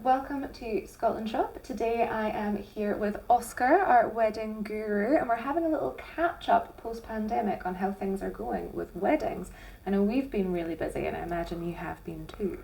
Welcome to Scotland Shop. Today I am here with Oskar, our wedding guru, and we're having a little catch up post pandemic on how things are going with weddings. I know we've been really busy, and I imagine you have been too.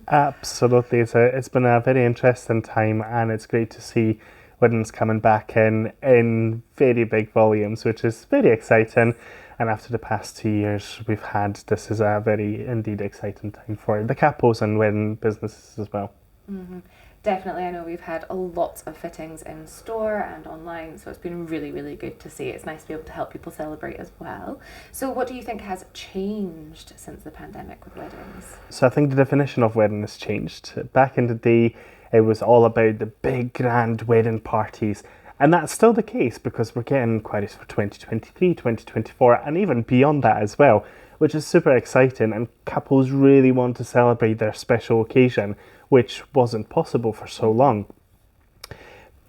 Absolutely, it's been a very interesting time, and it's great to see weddings coming back in very big volumes, which is very exciting. And after the past 2 years we've had, this is a very indeed exciting time for the couples and wedding businesses as well. Mm-hmm. Definitely, I know we've had a lot of fittings in store and online, so it's been really, really good to see. It's nice to be able to help people celebrate as well. So, what do you think has changed since the pandemic with weddings? So I think the definition of wedding has changed. Back in the day, it was all about the big grand wedding parties. And that's still the case because we're getting inquiries for 2023, 2024, and even beyond that as well, which is super exciting. And couples really want to celebrate their special occasion, which wasn't possible for so long.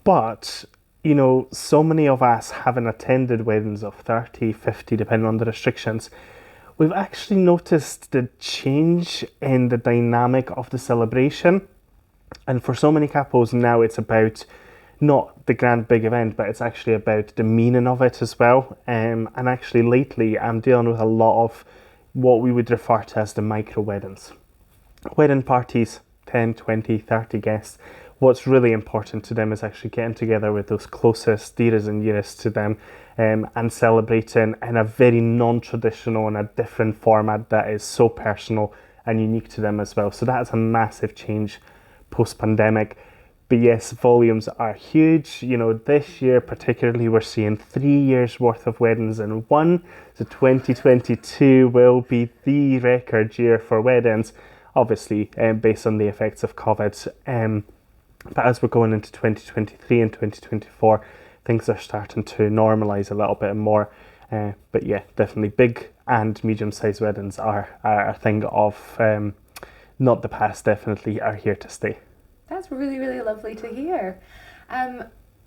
But, so many of us having attended weddings of 30, 50, depending on the restrictions, we've actually noticed the change in the dynamic of the celebration. And for so many couples now, it's about not the grand big event, but it's actually about the meaning of it as well. And actually lately, I'm dealing with a lot of what we would refer to as the micro weddings. Wedding parties, 10, 20, 30 guests. What's really important to them is actually getting together with those closest, dearest and nearest to them, and celebrating in a very non-traditional and a different format that is so personal and unique to them as well. So that's a massive change post-pandemic. But yes, volumes are huge. This year particularly, we're seeing 3 years worth of weddings in one. So 2022 will be the record year for weddings, obviously based on the effects of COVID. But as we're going into 2023 and 2024, things are starting to normalise a little bit more. But yeah, definitely big and medium-sized weddings are a thing of not the past, definitely are here to stay. That's really, really lovely to hear.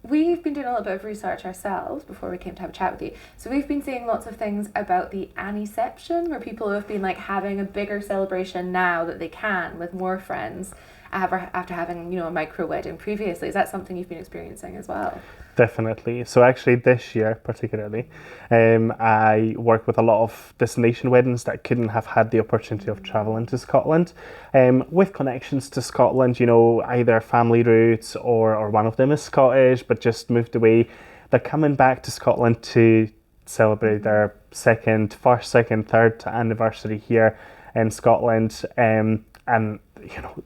We've been doing a little bit of research ourselves before we came to have a chat with you. So we've been seeing lots of things about the Anniception, where people have been having a bigger celebration now that they can with more friends after having, a micro wedding previously. Is that something you've been experiencing as well? Definitely. So actually this year particularly, I work with a lot of destination weddings that couldn't have had the opportunity of travelling to Scotland, with connections to Scotland, either family roots or one of them is Scottish but just moved away. They're coming back to Scotland to celebrate their first, second, third anniversary here in Scotland, and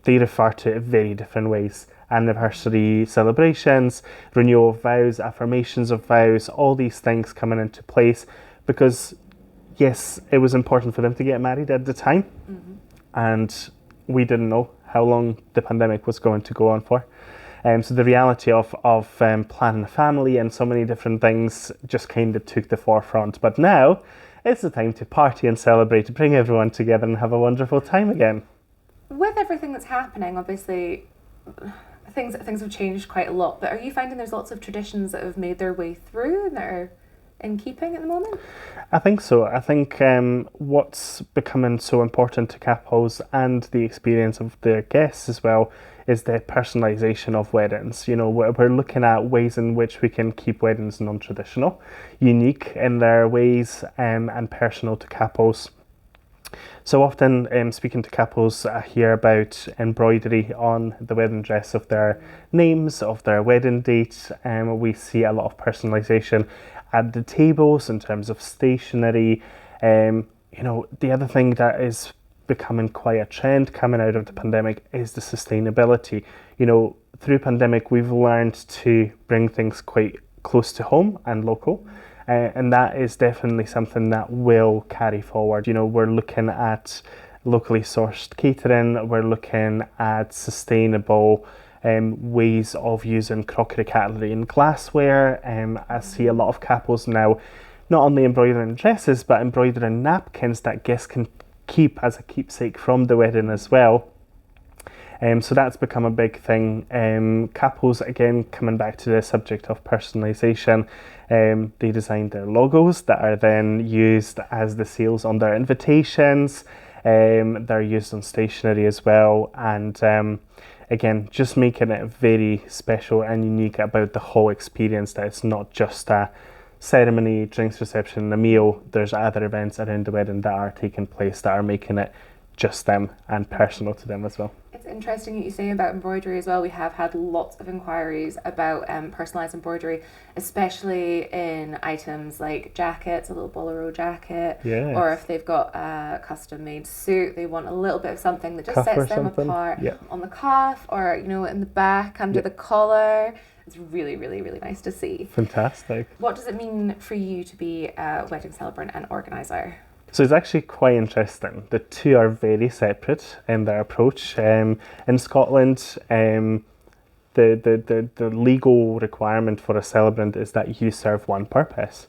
they refer to it very different ways. Anniversary celebrations, renewal of vows, affirmations of vows, all these things coming into place because yes, it was important for them to get married at the time. Mm-hmm. And we didn't know how long the pandemic was going to go on for. So the reality of planning a family and so many different things just kind of took the forefront. But now it's the time to party and celebrate, to bring everyone together and have a wonderful time again. With everything that's happening, obviously, things have changed quite a lot, but are you finding there's lots of traditions that have made their way through and that are in keeping at the moment? I think so. I think what's becoming so important to couples and the experience of their guests as well is the personalisation of weddings. We're looking at ways in which we can keep weddings non-traditional, unique in their ways, and personal to couples. So often, speaking to couples, I hear about embroidery on the wedding dress of their names, of their wedding date. We see a lot of personalisation at the tables in terms of stationery. The other thing that is becoming quite a trend coming out of the pandemic is the sustainability. Through pandemic, we've learned to bring things quite close to home and local. And that is definitely something that will carry forward. We're looking at locally sourced catering, we're looking at sustainable ways of using crockery, cutlery and glassware. I see a lot of couples now not only embroidering dresses but embroidering napkins that guests can keep as a keepsake from the wedding as well. So that's become a big thing. Couples, again, coming back to the subject of personalisation, they design their logos that are then used as the seals on their invitations. They're used on stationery as well, and again, just making it very special and unique about the whole experience, that it's not just a ceremony, drinks reception, and a meal. There's other events around the wedding that are taking place that are making it just them and personal to them as well. It's interesting that you say about embroidery as well. We have had lots of inquiries about personalised embroidery, especially in items like jackets, a little bolero jacket, Yes. or if they've got a custom made suit, they want a little bit of something that just Cuff or sets them something. apart Yeah. on the cuff, or in the back under Yeah. the collar. It's really, really, really nice to see. Fantastic. What does it mean for you to be a wedding celebrant and organiser? So it's actually quite interesting. The two are very separate in their approach. In Scotland, the legal requirement for a celebrant is that you serve one purpose.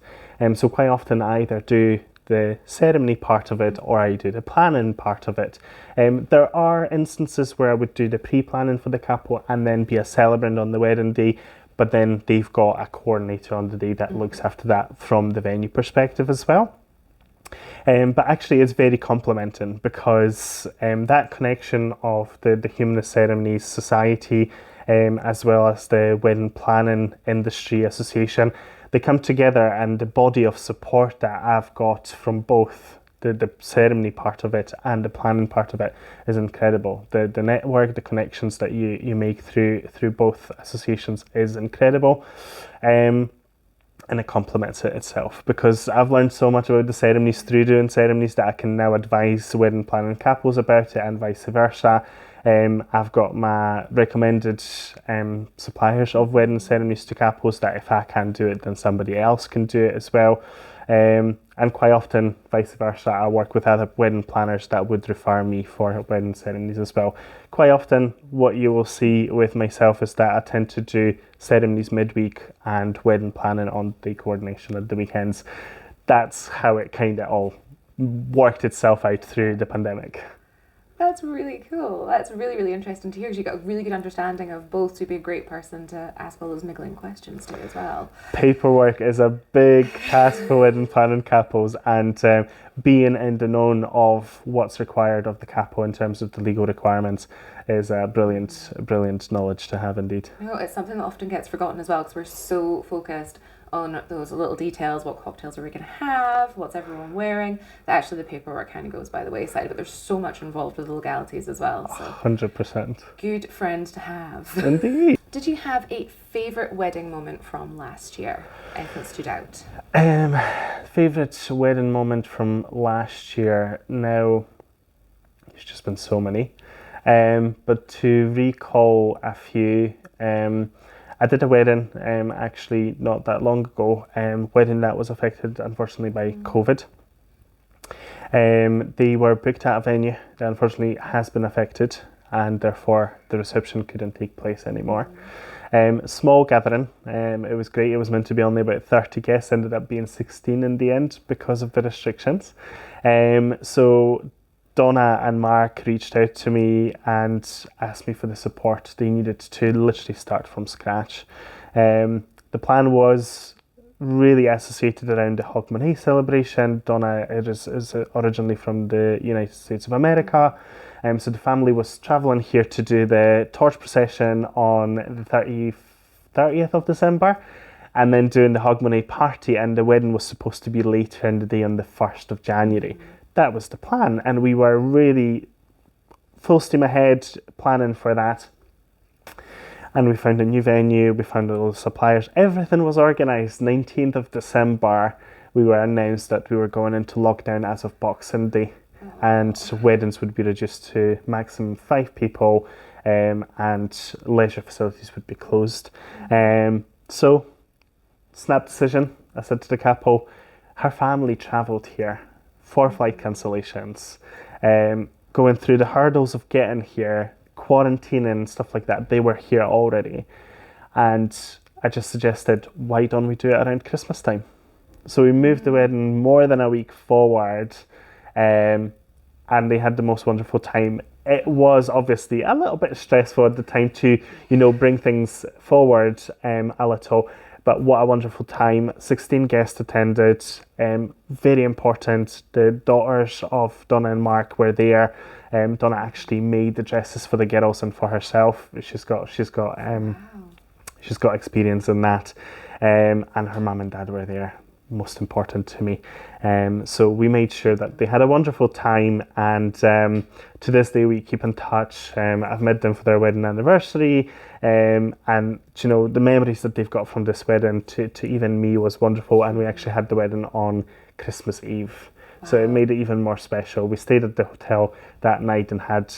So quite often I either do the ceremony part of it or I do the planning part of it. There are instances where I would do the pre-planning for the couple and then be a celebrant on the wedding day, but then they've got a coordinator on the day that looks after that from the venue perspective as well. But actually it's very complementing, because that connection of the Humanist Ceremonies Society as well as the Wedding Planning Industry Association, they come together, and the body of support that I've got from both the ceremony part of it and the planning part of it is incredible. The network, the connections that you make through both associations is incredible. And it complements it itself, because I've learned so much about the ceremonies through doing ceremonies that I can now advise wedding planning couples about it and vice versa. I've got my recommended suppliers of wedding ceremonies to couples that if I can't do it, then somebody else can do it as well. And quite often, vice versa, I work with other wedding planners that would refer me for wedding ceremonies as well. Quite often, what you will see with myself is that I tend to do ceremonies midweek and wedding planning on the coordination at the weekends. That's how it kind of all worked itself out through the pandemic. That's really cool. That's really, really interesting to hear, because you got a really good understanding of both, to be a great person to ask all those niggling questions to as well. Paperwork is a big task for wedding planning couples, and being in the known of what's required of the couple in terms of the legal requirements is a brilliant knowledge to have indeed. No, it's something that often gets forgotten as well, because we're so focused on those little details. What cocktails are we going to have? What's everyone wearing? That actually the paperwork kind of goes by the wayside, but there's so much involved with the legalities as well. So 100%. good friends to have. Indeed. Did you have a favourite wedding moment from last year? Anything that stood out? Favourite wedding moment from last year? Now, there's just been so many. But to recall a few, I did a wedding actually not that long ago, wedding that was affected unfortunately by COVID. They were booked at a venue that unfortunately has been affected, and therefore the reception couldn't take place anymore. Small gathering, it was great. It was meant to be only about 30 guests, ended up being 16 in the end because of the restrictions. So Donna and Mark reached out to me and asked me for the support they needed to literally start from scratch. The plan was really associated around the Hogmanay celebration. Donna is originally from the United States of America, so the family was travelling here to do the torch procession on the 30th of December, and then doing the Hogmanay party, and the wedding was supposed to be later in the day on the 1st of January. That was the plan, and we were really full steam ahead planning for that. And we found a new venue, we found all the suppliers, everything was organised. 19th of December, we were announced that we were going into lockdown as of Boxing Day, and weddings would be reduced to maximum 5 people, and leisure facilities would be closed. So, snap decision, I said to the couple, her family travelled here, 4 flight cancellations, going through the hurdles of getting here, quarantining and stuff like that. They were here already, and I just suggested, why don't we do it around Christmas time? So we moved the wedding more than a week forward, and they had the most wonderful time. It was obviously a little bit stressful at the time to, bring things forward a little. But what a wonderful time. 16 guests attended. Very important. The daughters of Donna and Mark were there. Donna actually made the dresses for the girls and for herself. Wow. She's got experience in that, and her mum and dad were there, most important to me. So we made sure that they had a wonderful time, and to this day we keep in touch. I've met them for their wedding anniversary, and you know, the memories that they've got from this wedding to even me was wonderful, and we actually had the wedding on Christmas Eve. So it made it even more special. We stayed at the hotel that night and had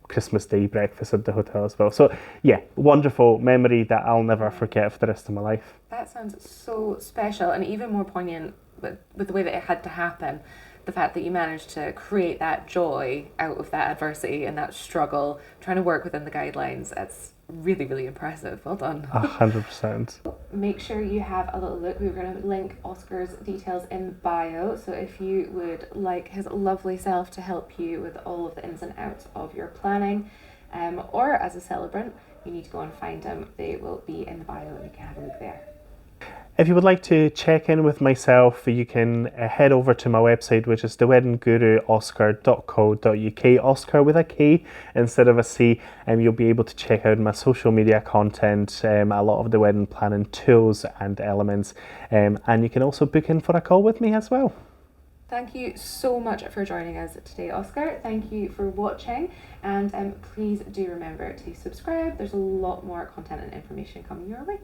Christmas Day breakfast at the hotel as well. So yeah, wonderful memory that I'll never forget for the rest of my life. That sounds so special, and even more poignant with the way that it had to happen. The fact that you managed to create that joy out of that adversity and that struggle, trying to work within the guidelines, that's really, really impressive. Well done. 100%. Make sure you have a little look. We're going to link Oscar's details in bio, so if you would like his lovely self to help you with all of the ins and outs of your planning, or as a celebrant, you need to go and find him. They will be in the bio and you can have a look there. If you would like to check in with myself, you can head over to my website, which is theweddingguruoskar.co.uk, Oscar with a K instead of a C, and you'll be able to check out my social media content, a lot of the wedding planning tools and elements, and you can also book in for a call with me as well. Thank you so much for joining us today, Oscar. Thank you for watching, and please do remember to subscribe. There's a lot more content and information coming your way.